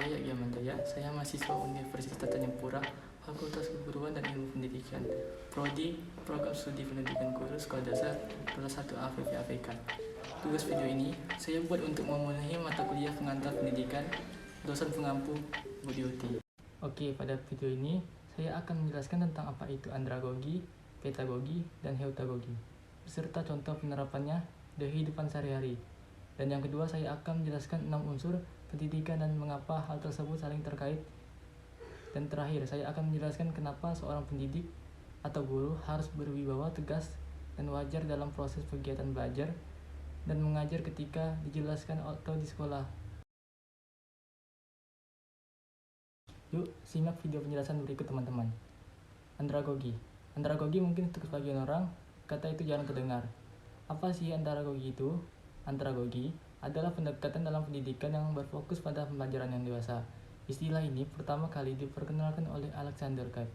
saya Yagya Mandaya, saya mahasiswa Universitas Tanjung Pura, Fakultas Keguruan dan Ilmu Pendidikan, Prodi Program Studi Pendidikan Guru Sekolah Dasar kelas 1 AVP AVK. Tugas video ini saya buat untuk memenuhi mata kuliah pengantar pendidikan dosen pengampu Budi Uti. Oke, pada video ini saya akan menjelaskan tentang apa itu andragogi, pedagogi, dan heutagogi, beserta contoh penerapannya di kehidupan sehari-hari. Dan yang kedua, saya akan menjelaskan 6 unsur pendidikan dan mengapa hal tersebut saling terkait. Dan terakhir, saya akan menjelaskan kenapa seorang pendidik atau guru harus berwibawa tegas dan wajar dalam proses kegiatan belajar dan mengajar ketika dijelaskan atau di sekolah. Yuk, simak video penjelasan berikut teman-teman. Andragogi. Andragogi mungkin untuk sebagian orang, kata itu jarang terdengar. Apa sih andragogi itu? Andragogi adalah pendekatan dalam pendidikan yang berfokus pada pembelajaran yang dewasa. Istilah ini pertama kali diperkenalkan oleh Alexander Cape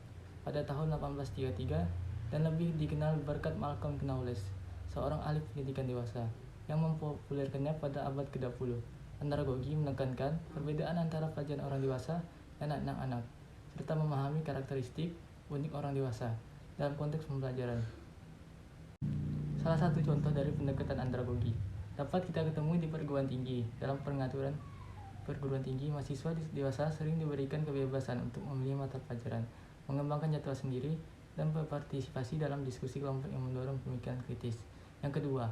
pada tahun 1833 dan lebih dikenal berkat Malcolm Knowles, seorang ahli pendidikan dewasa, yang mempopulerkannya pada abad ke-20. Andragogi menekankan perbedaan antara pelajaran orang dewasa dan anak-anak, serta memahami karakteristik unik orang dewasa dalam konteks pembelajaran. Salah satu contoh dari pendekatan andragogi dapat kita ketemu di perguruan tinggi. Dalam pengaturan perguruan tinggi, mahasiswa dewasa sering diberikan kebebasan untuk memilih mata pelajaran, mengembangkan jadwal sendiri, dan berpartisipasi dalam diskusi kelompok yang mendorong pemikiran kritis. Yang kedua,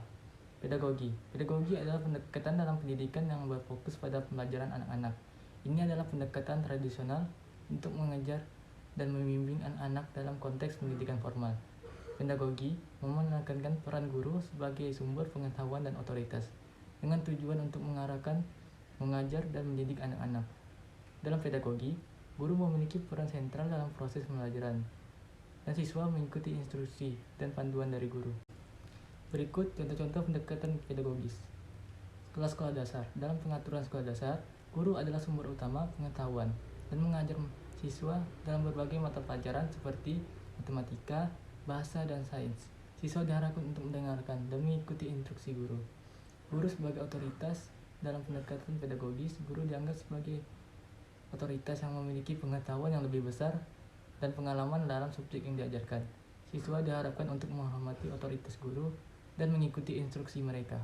pedagogi. Pedagogi adalah pendekatan dalam pendidikan yang berfokus pada pembelajaran anak-anak. Ini adalah pendekatan tradisional untuk mengajar dan membimbing anak-anak dalam konteks pendidikan formal. Pedagogi menekankan peran guru sebagai sumber pengetahuan dan otoritas, dengan tujuan untuk mengarahkan, mengajar, dan mendidik anak-anak. Dalam pedagogi, guru memiliki peran sentral dalam proses pembelajaran, dan siswa mengikuti instruksi dan panduan dari guru. Berikut contoh-contoh pendekatan pedagogis. Sekolah dasar. Dalam pengaturan sekolah dasar, guru adalah sumber utama pengetahuan dan mengajar siswa dalam berbagai mata pelajaran seperti matematika, bahasa, dan sains. Siswa diharapkan untuk mendengarkan dan mengikuti instruksi guru. Guru sebagai otoritas. Dalam pendekatan pedagogis, guru dianggap sebagai otoritas yang memiliki pengetahuan yang lebih besar dan pengalaman dalam subjek yang diajarkan. Siswa diharapkan untuk menghormati otoritas guru dan mengikuti instruksi mereka.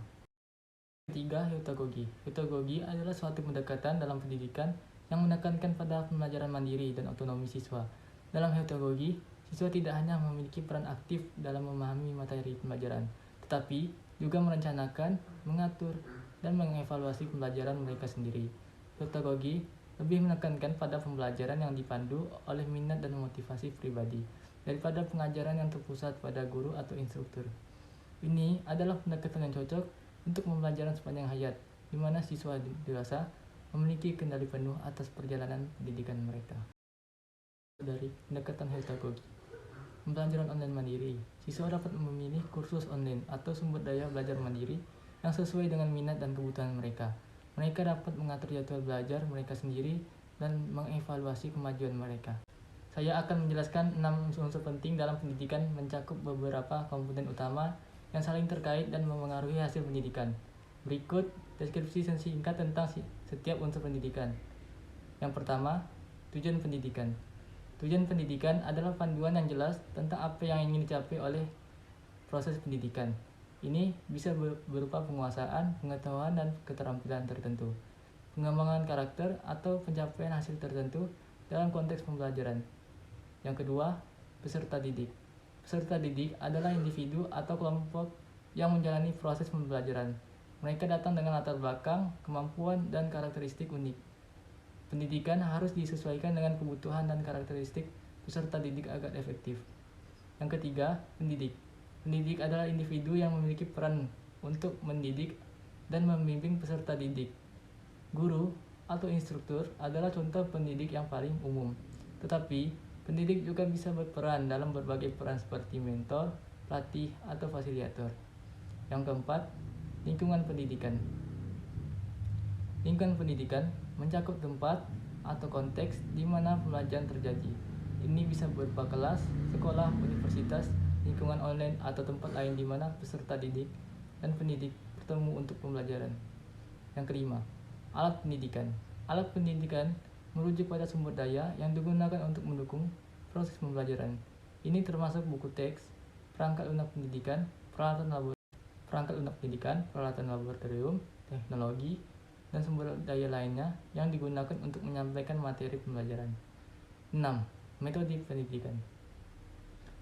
Ketiga, heutagogi. Heutagogi adalah suatu pendekatan dalam pendidikan yang menekankan pada pembelajaran mandiri dan otonomi siswa. Dalam heutagogi, siswa tidak hanya memiliki peran aktif dalam memahami materi pembelajaran, tetapi juga merencanakan, mengatur, dan mengevaluasi pembelajaran mereka sendiri. Heutagogi lebih menekankan pada pembelajaran yang dipandu oleh minat dan motivasi pribadi, daripada pengajaran yang terpusat pada guru atau instruktur. Ini adalah pendekatan yang cocok untuk pembelajaran sepanjang hayat, di mana siswa dewasa memiliki kendali penuh atas perjalanan pendidikan mereka. Dari pendekatan heutagogi, pembelajaran online mandiri. Siswa dapat memilih kursus online atau sumber daya belajar mandiri yang sesuai dengan minat dan kebutuhan mereka. Mereka dapat mengatur jadwal belajar mereka sendiri dan mengevaluasi kemajuan mereka. Saya akan menjelaskan 6 unsur penting dalam pendidikan, mencakup beberapa komponen utama yang saling terkait dan memengaruhi hasil pendidikan. Berikut deskripsi singkat tentang setiap unsur pendidikan. Yang pertama, tujuan pendidikan. Tujuan pendidikan adalah panduan yang jelas tentang apa yang ingin dicapai oleh proses pendidikan. Ini bisa berupa penguasaan, pengetahuan, dan keterampilan tertentu, pengembangan karakter, atau pencapaian hasil tertentu dalam konteks pembelajaran. Yang kedua, peserta didik. Peserta didik adalah individu atau kelompok yang menjalani proses pembelajaran. Mereka datang dengan latar belakang, kemampuan, dan karakteristik unik. Pendidikan harus disesuaikan dengan kebutuhan dan karakteristik peserta didik agar efektif. Yang ketiga, pendidik. Pendidik adalah individu yang memiliki peran untuk mendidik dan membimbing peserta didik. Guru atau instruktur adalah contoh pendidik yang paling umum. Tetapi, pendidik juga bisa berperan dalam berbagai peran seperti mentor, pelatih, atau fasilitator. Yang keempat, lingkungan pendidikan. Lingkungan pendidikan mencakup tempat atau konteks di mana pembelajaran terjadi. Ini bisa berupa kelas, sekolah, universitas, lingkungan online, atau tempat lain di mana peserta didik dan pendidik bertemu untuk pembelajaran. Yang kelima, alat pendidikan. Alat pendidikan merujuk pada sumber daya yang digunakan untuk mendukung proses pembelajaran. Ini termasuk buku teks, perangkat lunak pendidikan, peralatan laboratorium, teknologi, dan sumber daya lainnya yang digunakan untuk menyampaikan materi pembelajaran. 6. Metode pendidikan.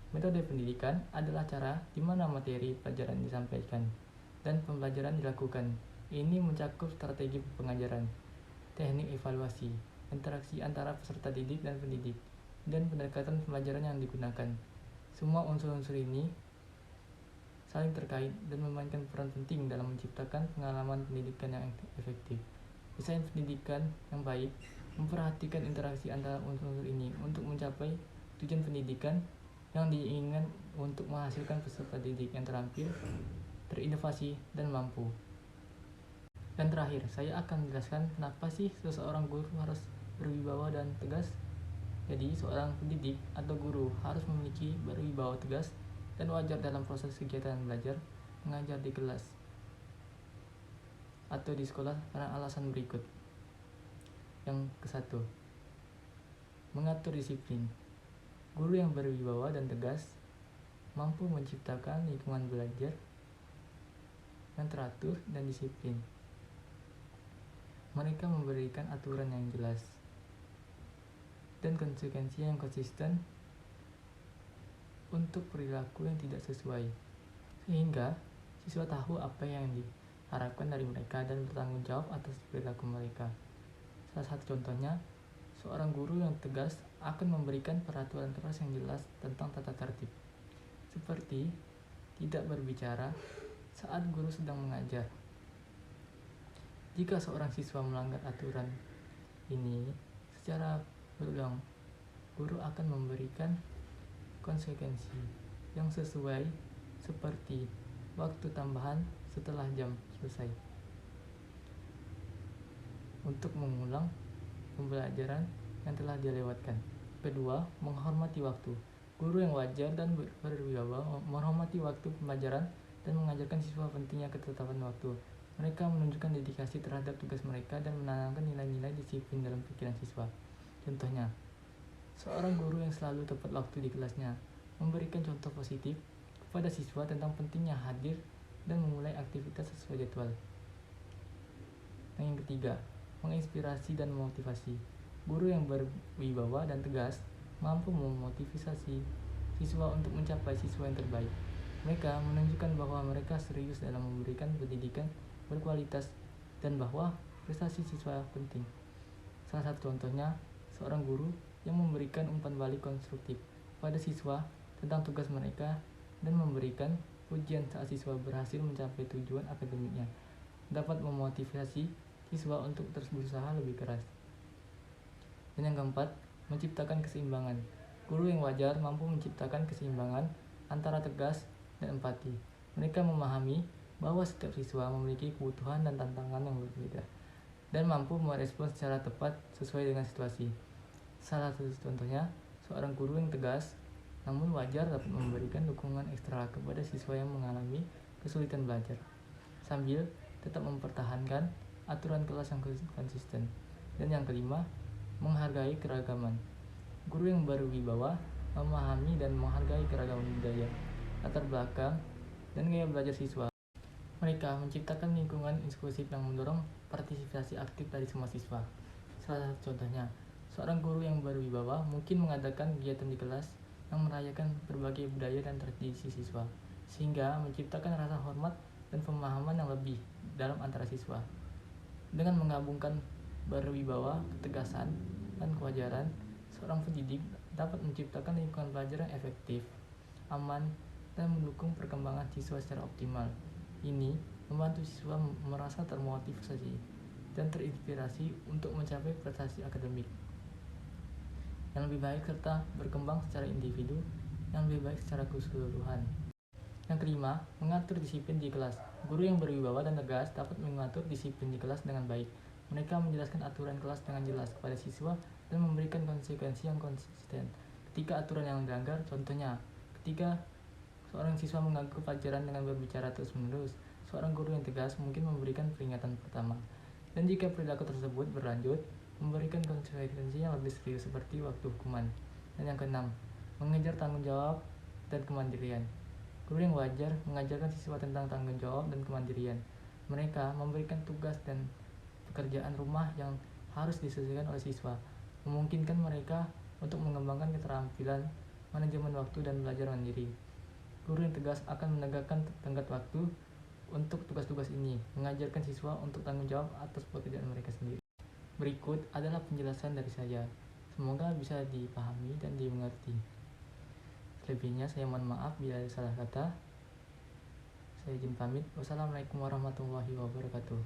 Metode pendidikan adalah cara di mana materi pelajaran disampaikan dan pembelajaran dilakukan. Ini mencakup strategi pengajaran, teknik evaluasi, interaksi antara peserta didik dan pendidik, dan pendekatan pembelajaran yang digunakan. Semua unsur-unsur ini saling terkait dan memainkan peran penting dalam menciptakan pengalaman pendidikan yang efektif. Desain pendidikan yang baik memperhatikan interaksi antara unsur-unsur ini untuk mencapai tujuan pendidikan yang diinginkan untuk menghasilkan peserta didik yang terampil, terinovasi, dan mampu. Dan terakhir, saya akan menjelaskan kenapa sih seseorang guru harus berwibawa dan tegas. Jadi, seorang pendidik atau guru harus memiliki berwibawa tegas dan wajar dalam proses kegiatan belajar mengajar di kelas atau di sekolah karena alasan berikut. Yang ke-1, mengatur disiplin. Guru yang berwibawa dan tegas mampu menciptakan lingkungan belajar yang teratur dan disiplin. Mereka memberikan aturan yang jelas dan konsekuensi yang konsisten untuk perilaku yang tidak sesuai, sehingga siswa tahu apa yang diharapkan dari mereka dan bertanggung jawab atas perilaku mereka. Salah satu contohnya, seorang guru yang tegas akan memberikan peraturan keras yang jelas tentang tata tertib, seperti tidak berbicara saat guru sedang mengajar. Jika seorang siswa melanggar aturan ini secara berulang, guru akan memberikan konsekuensi yang sesuai, seperti waktu tambahan setelah jam selesai untuk mengulang pembelajaran yang telah dilewatkan. Kedua, menghormati waktu. Guru yang wajar dan berwibawa menghormati waktu pembelajaran dan mengajarkan siswa pentingnya ketetapan waktu. Mereka menunjukkan dedikasi terhadap tugas mereka dan menanamkan nilai-nilai disiplin dalam pikiran siswa. Contohnya, seorang guru yang selalu tepat waktu di kelasnya memberikan contoh positif kepada siswa tentang pentingnya hadir dan memulai aktivitas sesuai jadwal. Yang ketiga, menginspirasi dan memotivasi. Guru yang berwibawa dan tegas mampu memotivasi siswa untuk mencapai siswa yang terbaik. Mereka menunjukkan bahwa mereka serius dalam memberikan pendidikan berkualitas dan bahwa prestasi siswa penting. Salah satu contohnya, seorang guru yang memberikan umpan balik konstruktif pada siswa tentang tugas mereka dan memberikan pujian saat siswa berhasil mencapai tujuan akademiknya dapat memotivasi siswa untuk terus berusaha lebih keras. Dan yang keempat, menciptakan keseimbangan. Guru yang wajar mampu menciptakan keseimbangan antara tegas dan empati. Mereka memahami bahwa setiap siswa memiliki kebutuhan dan tantangan yang berbeda dan mampu merespons secara tepat sesuai dengan situasi. Salah satu contohnya, seorang guru yang tegas namun wajar dapat memberikan dukungan ekstra kepada siswa yang mengalami kesulitan belajar, sambil tetap mempertahankan aturan kelas yang konsisten. Dan yang kelima, menghargai keragaman. Guru yang berwibawa memahami dan menghargai keragaman budaya, latar belakang, dan gaya belajar siswa. Mereka menciptakan lingkungan inklusif yang mendorong partisipasi aktif dari semua siswa. Salah satu contohnya, seorang guru yang berwibawa mungkin mengadakan kegiatan di kelas yang merayakan berbagai budaya dan tradisi siswa, sehingga menciptakan rasa hormat dan pemahaman yang lebih dalam antara siswa. Dengan menggabungkan berwibawa, ketegasan, dan kewajaran, seorang pendidik dapat menciptakan lingkungan belajar yang efektif, aman, dan mendukung perkembangan siswa secara optimal. Ini membantu siswa merasa termotivasi dan terinspirasi untuk mencapai prestasi akademik yang lebih baik serta berkembang secara individu yang lebih baik secara keseluruhan. Yang kelima, mengatur disiplin di kelas. Guru yang berwibawa dan tegas dapat mengatur disiplin di kelas dengan baik. Mereka menjelaskan aturan kelas dengan jelas kepada siswa dan memberikan konsekuensi yang konsisten ketika aturan yang dilanggar. Contohnya, ketika seorang siswa mengganggu pelajaran dengan berbicara terus-menerus, seorang guru yang tegas mungkin memberikan peringatan pertama. Dan jika perilaku tersebut berlanjut, memberikan konsekuensi yang lebih serius seperti waktu hukuman. Dan yang keenam, mengejar tanggung jawab dan kemandirian. Guru yang wajar mengajarkan siswa tentang tanggung jawab dan kemandirian. Mereka memberikan tugas dan pekerjaan rumah yang harus diselesaikan oleh siswa, memungkinkan mereka untuk mengembangkan keterampilan manajemen waktu dan belajar mandiri. Guru yang tegas akan menegakkan tenggat waktu untuk tugas-tugas ini, mengajarkan siswa untuk tanggung jawab atas pekerjaan mereka sendiri. Berikut adalah penjelasan dari saya. Semoga bisa dipahami dan dimengerti. Selebihnya saya mohon maaf bila ada salah kata. Saya izin pamit. Wassalamualaikum warahmatullahi wabarakatuh.